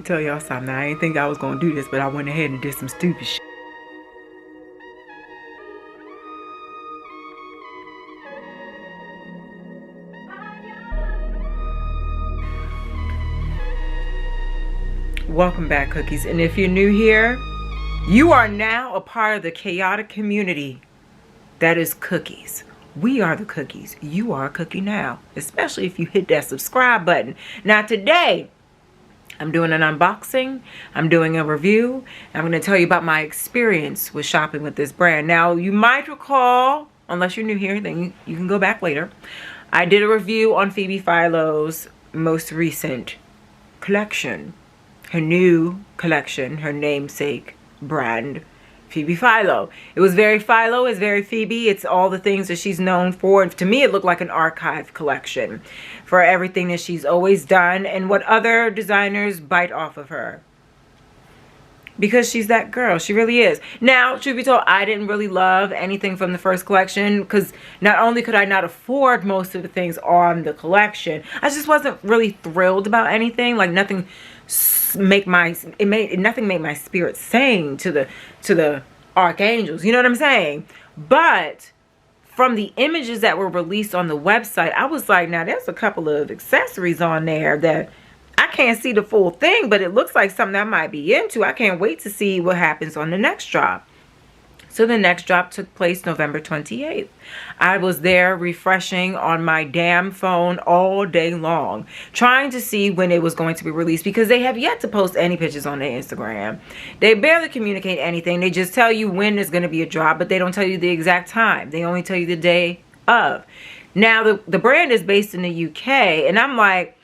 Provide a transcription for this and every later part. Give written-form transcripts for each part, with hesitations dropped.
me tell y'all something. I didn't think I was gonna do this, but I went ahead and did some stupid shit. Welcome back, Cookies. And if you're new here, you are now a part of the chaotic community that is Cookies. We are the Cookies. You are a cookie now, especially if you hit that subscribe button. Now today, I'm doing an unboxing, I'm doing a review, I'm going to tell you about my experience with shopping with this brand. Now, you might recall, unless you're new here, then you can go back later. I did a review on Phoebe Philo's most recent collection. Her new collection, her namesake brand, Phoebe Philo. It was very Philo, it's very Phoebe. It's all the things that she's known for. And to me, it looked like an archive collection for everything that she's always done and what other designers bite off of her. Because she's that girl. She really is. Now, truth be told, I didn't really love anything from the first collection because not only could I not afford most of the things on the collection, I just wasn't really thrilled about anything. Like nothing made my spirit sing to the archangels. You know what I'm saying? But from the images that were released on the website, I was like, now there's a couple of accessories on there that I can't see the full thing, but it looks like something I might be into. I can't wait to see what happens on the next drop. So the next drop took place November 28th. I was there refreshing on my damn phone all day long, trying to see when it was going to be released because they have yet to post any pictures on their Instagram. They barely communicate anything. They just tell you when there's going to be a drop, but they don't tell you the exact time. They only tell you the day of. Now, the brand is based in the UK, and I'm like,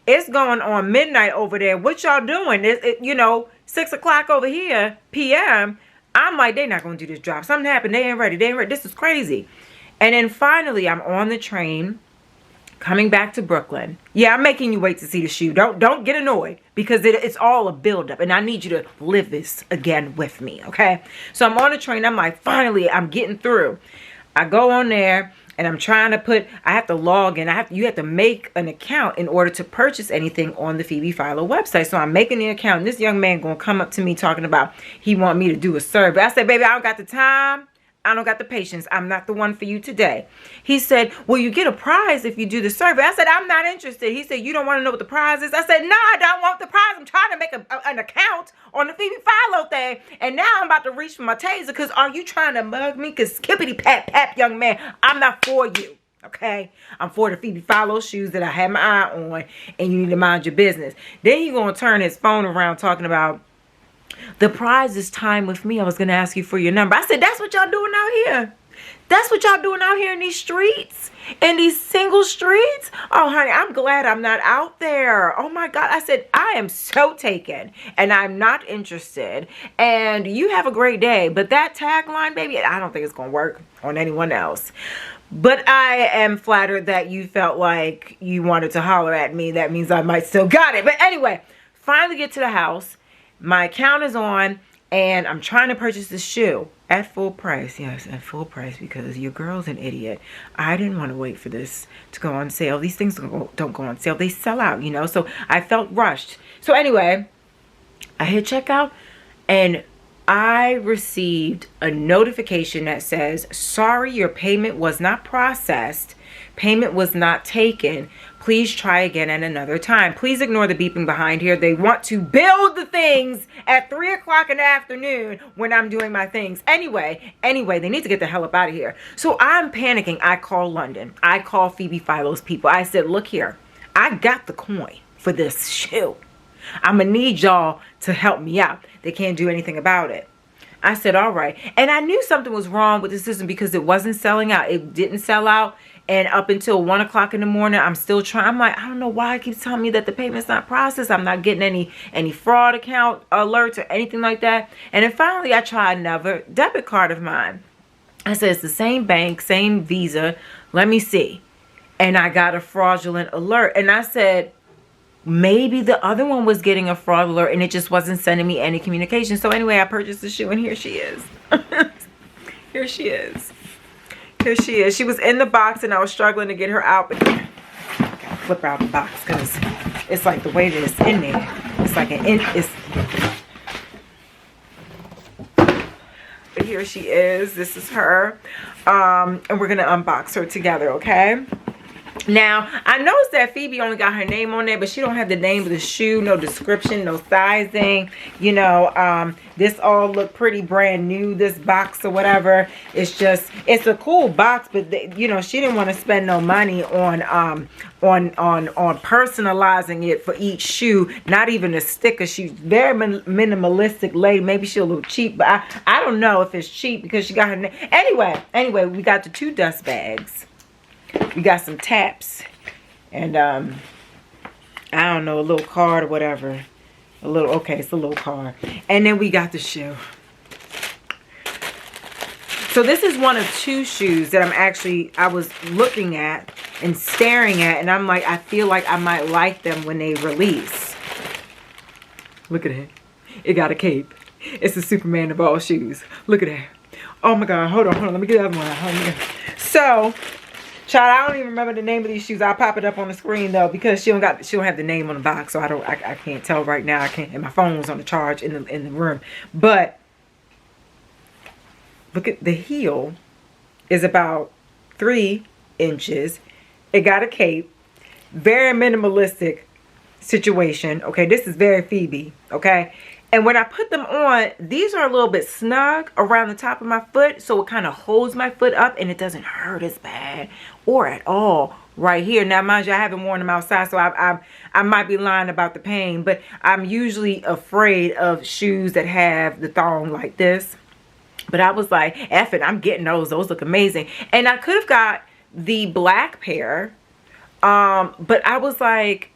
it's going on midnight over there. What y'all doing? You know, 6 o'clock over here, p.m., I'm like, they're not going to do this drop. Something happened. They ain't ready. They ain't ready. This is crazy. And then finally, I'm on the train coming back to Brooklyn. Yeah, I'm making you wait to see the shoe. Don't get annoyed because it's all a buildup. And I need you to live this again with me, okay? So I'm on the train. I'm like, finally, I'm getting through. I go on there. And I'm trying to I have to log in. You have to make an account in order to purchase anything on the Phoebe Philo website. So I'm making the account. And this young man going to come up to me talking about he want me to do a survey. I said, baby, I don't got the time. I don't got the patience. I'm not the one for you today. He said, well, you get a prize if you do the survey. I said, I'm not interested. He said, you don't want to know what the prize is? I said, no, I don't want the prize. I'm trying to make an account on the Phoebe Philo thing. And now I'm about to reach for my taser because are you trying to mug me? Because skippity pap, young man, I'm not for you. Okay? I'm for the Phoebe Philo shoes that I had my eye on. And you need to mind your business. Then he going to turn his phone around talking about, the prize is time with me. I was going to ask you for your number. I said, that's what y'all doing out here. That's what y'all doing out here in these streets. In these single streets. Oh, honey, I'm glad I'm not out there. Oh, my God. I said, I am so taken. And I'm not interested. And you have a great day. But that tagline, baby, I don't think it's going to work on anyone else. But I am flattered that you felt like you wanted to holler at me. That means I might still got it. But anyway, finally get to the house. My account is on, and I'm trying to purchase this shoe at full price. Yes, at full price, because your girl's an idiot. I didn't want to wait for this to go on sale. These things don't go on sale. They sell out, you know, so I felt rushed. So anyway, I hit checkout, and I received a notification that says, sorry, your payment was not processed. Payment was not taken. Please try again at another time. Please ignore the beeping behind here. They want to build the things at 3 o'clock in the afternoon when I'm doing my things. Anyway, they need to get the hell up out of here. So I'm panicking. I call London. I call Phoebe Philo's people. I said, look here. I got the coin for this shoe. I'm going to need y'all to help me out. They can't do anything about it. I said, all right. And I knew something was wrong with the system because it wasn't selling out. It didn't sell out. And up until 1 o'clock in the morning, I'm still trying. I'm like, I don't know why it keeps telling me that the payment's not processed. I'm not getting any fraud account alerts or anything like that. And then finally, I tried another debit card of mine. I said, it's the same bank, same Visa. Let me see. And I got a fraudulent alert. And I said, maybe the other one was getting a fraud alert and it just wasn't sending me any communication. So anyway, I purchased the shoe and here she is. Here she is. Here she is. She was in the box and I was struggling to get her out. But I gotta flip her out the box because it's like the way that it's in there. It's like an but here she is. This is her. And we're gonna unbox her together, okay? Now, I noticed that Phoebe only got her name on there, but she don't have the name of the shoe, no description, no sizing. You know, this all look pretty brand new, this box or whatever. It's just, it's a cool box, but you know, she didn't want to spend no money on personalizing it for each shoe. Not even a sticker. She's very minimalistic lady. Maybe she's a little cheap, but I don't know if it's cheap because she got her name. Anyway, we got the 2 dust bags. We got some taps and I don't know, a little card or whatever. Okay, it's a little card. And then we got the shoe. So this is one of 2 shoes that I was looking at and staring at, and I'm like, I feel like I might like them when they release. Look at it. It got a cape. It's the Superman of all shoes. Look at that. Oh my God, hold on. Let me get the other one out. So, child, I don't even remember the name of these shoes. I'll pop it up on the screen though, because she don't have the name on the box, so I can't tell right now. I can't, and my phone was on the charge in the room. But look at the heel is about 3 inches. It got a cape. Very minimalistic situation. Okay, this is very Phoebe. Okay. And when I put them on, these are a little bit snug around the top of my foot. So it kind of holds my foot up and it doesn't hurt as bad or at all right here. Now, mind you, I haven't worn them outside, so I might be lying about the pain. But I'm usually afraid of shoes that have the thong like this. But I was like, F it, I'm getting those. Those look amazing. And I could have got the black pair. But I was like,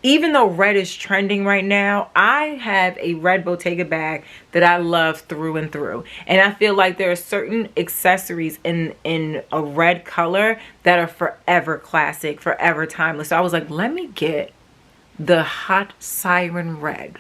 even though red is trending right now, I have a red Bottega bag that I love through and through. And I feel like there are certain accessories in a red color that are forever classic, forever timeless. So I was like, let me get the hot siren red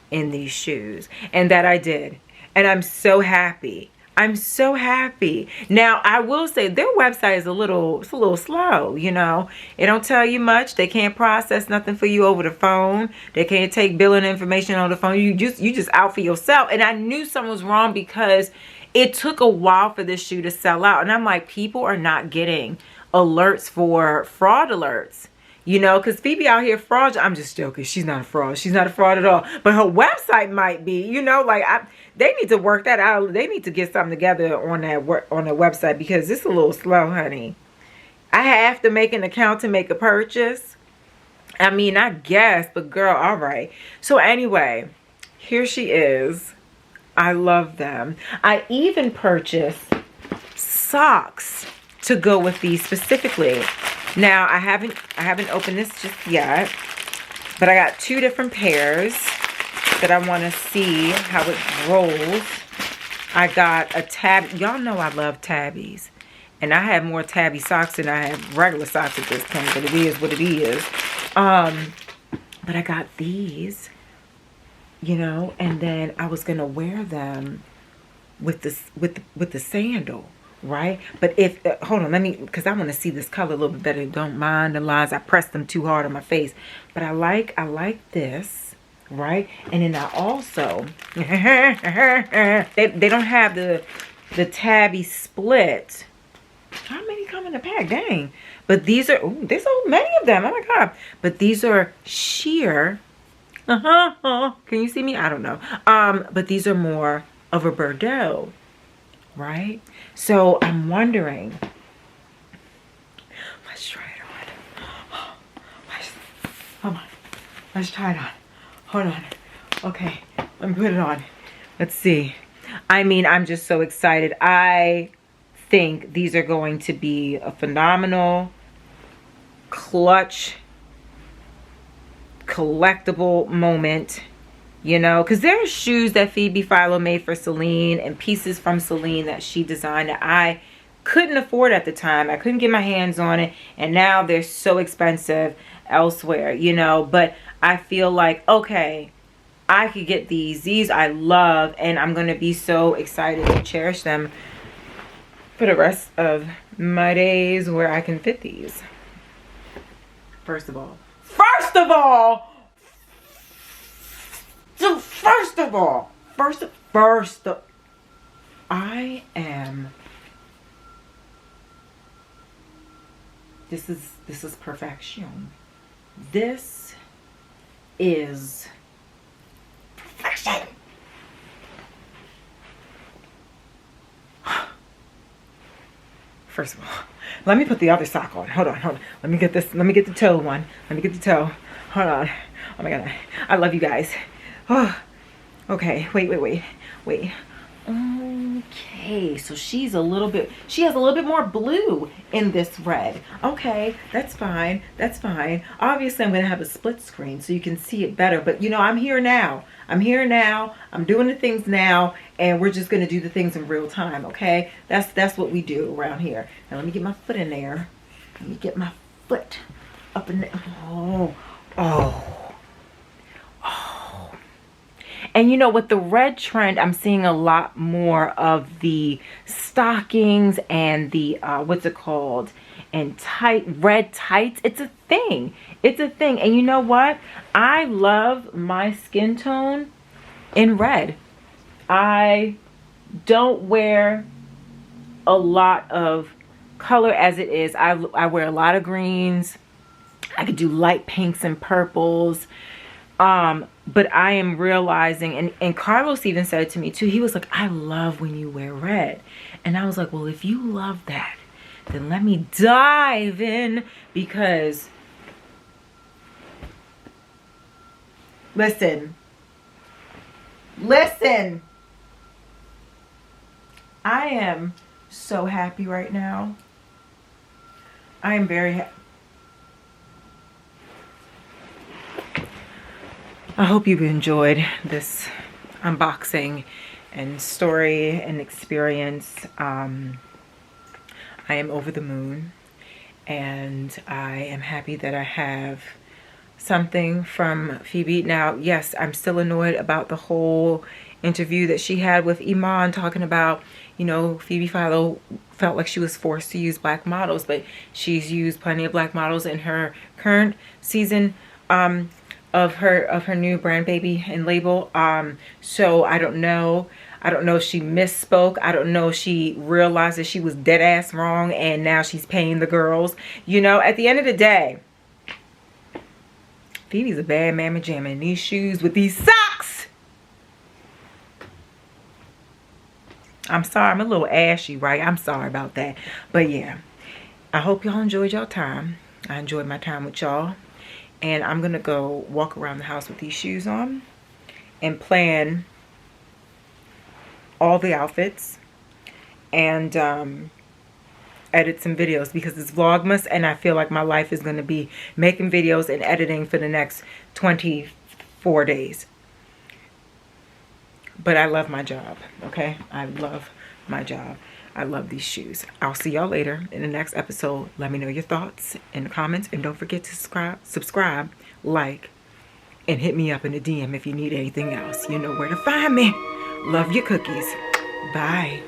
in these shoes. And that I did. And I'm so happy. I'm so happy. Now, I will say their website is a little slow, you know. It don't tell you much. They can't process nothing for you over the phone. They can't take billing information on the phone. You just out for yourself. And I knew something was wrong because it took a while for this shoe to sell out. And I'm like, people are not getting alerts for fraud alerts. You know, because Phoebe out here fraud. I'm just joking. She's not a fraud. She's not a fraud at all. But her website might be. You know, like they need to work that out. They need to get something together on their website because it's a little slow, honey. I have to make an account to make a purchase. I mean, I guess, but girl, all right. So anyway, here she is. I love them. I even purchased socks to go with these specifically. Now, I haven't opened this just yet, but I got 2 different pairs that I want to see how it rolls. I got a tab. Y'all know I love tabbies, and I have more tabby socks than I have regular socks at this point, but it is what it is. But I got these, you know, and then I was gonna wear them with the sandal. Right, but if hold on, let me, because I want to see this color a little bit better. Don't mind the lines, I pressed them too hard on my face, but I like this, right? And then I also they don't have the tabby split. How many come in the pack? Dang. But these are, ooh, there's so many of them. Oh my God. But these are sheer. Can you see me? I don't know. But these are more of a Bordeaux. Right? So I'm wondering. Let's try it on. Hold on. Let's try it on. Hold on. Okay. Let me put it on. Let's see. I mean, I'm just so excited. I think these are going to be a phenomenal clutch collectible moment. You know, because there are shoes that Phoebe Philo made for Celine and pieces from Celine that she designed that I couldn't afford at the time. I couldn't get my hands on it. And now they're so expensive elsewhere, you know. But I feel like, okay, I could get these. These I love. And I'm going to be so excited to cherish them for the rest of my days where I can fit these. First of all, of all, I am, this is perfection. This is perfection. First of all, let me put the other sock on. Hold on. Let me get this. Let me get the toe one. Let me get the toe. Hold on. Oh my God. I love you guys. Oh, okay. Wait. Okay, so she has a little bit more blue in this red. Okay, that's fine. Obviously, I'm going to have a split screen so you can see it better. But, you know, I'm here now. I'm doing the things now. And we're just going to do the things in real time, okay? That's what we do around here. Now, let me get my foot in there. Let me get my foot up in there. Oh. And you know, with the red trend, I'm seeing a lot more of the stockings and the, what's it called? And red tights. It's a thing. And you know what? I love my skin tone in red. I don't wear a lot of color as it is. I wear a lot of greens. I could do light pinks and purples. But I am realizing, and Carlos even said to me too, he was like, I love when you wear red. And I was like, well, if you love that, then let me dive in, because listen, I am so happy right now. I am very happy. I hope you've enjoyed this unboxing and story and experience. I am over the moon, and I am happy that I have something from Phoebe. Now, yes, I'm still annoyed about the whole interview that she had with Iman, talking about, you know, Phoebe Philo felt like she was forced to use black models, but she's used plenty of black models in her current season of her new brand baby and label. So I don't know if she misspoke. I don't know if she realized that she was dead ass wrong and now she's paying the girls. You know, at the end of the day, Phoebe's a bad mamma jamma in these shoes with these socks. I'm sorry, I'm a little ashy, right? I'm sorry about that. But yeah, I hope y'all enjoyed y'all time. I enjoyed my time with y'all. And I'm going to go walk around the house with these shoes on and plan all the outfits and edit some videos, because it's Vlogmas and I feel like my life is going to be making videos and editing for the next 24 days. But I love my job, okay? I love my job. I love these shoes. I'll see y'all later in the next episode. Let me know your thoughts in the comments. And don't forget to subscribe, like, and hit me up in the DM if you need anything else. You know where to find me. Love your cookies. Bye.